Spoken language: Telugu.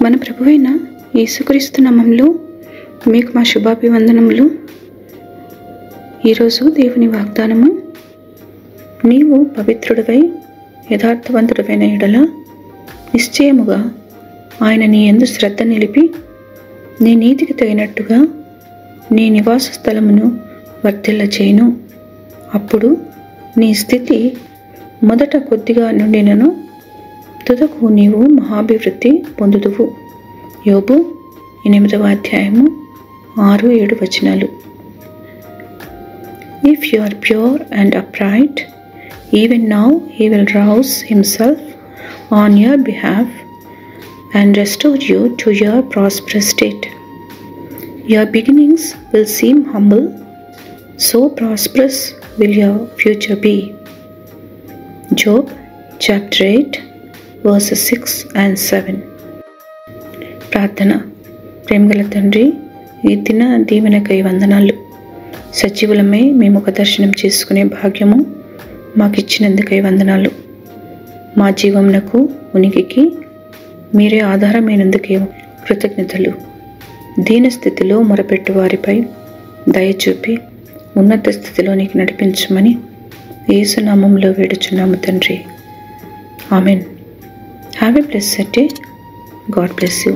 మన ప్రభువైన యేసుక్రీస్తు నామములో మీకు మా శుభాభివందనములు. ఈరోజు దేవుని వాగ్దానము, నీవు పవిత్రుడివై యథార్థవంతుడైన ఎడల నిశ్చయముగా ఆయన నీ యందు శ్రద్ధ నిలిపి నీ నీతికి తగినట్టుగా నీ నివాస స్థలమును వర్ధిల్ల చేయును. అప్పుడు నీ స్థితి మొదట కొద్దిగా నుండినను తుదకు నీవు మహాభివృద్ధి పొందుదువు. యోబు 8వ అధ్యాయము 6-7 వచనాలు. If you are pure and upright, even now he will rouse himself on your behalf and restore you to your prosperous state. Your beginnings will seem humble, so prosperous will your future be. Job chapter 8 verses 6 and 7. ప్రార్థన. ప్రేమగల తండ్రి, ఈ దిన దీవెనకై వందనాలు. సజీవులమై మేము ఒక దర్శనం చేసుకునే భాగ్యము మాకు ఇచ్చినందుకై వందనాలు. మా జీవమునకు ఉనికికి మీరే ఆధారమైనందుకే కృతజ్ఞతలు. దీనస్థితిలో మొరపెట్టు వారిపై దయచూపి ఉన్నత స్థితిలోనికి నడిపించమని యేసు నామములో వేడుచున్నాము తండ్రి. Amen. Have a blessed day. God bless you.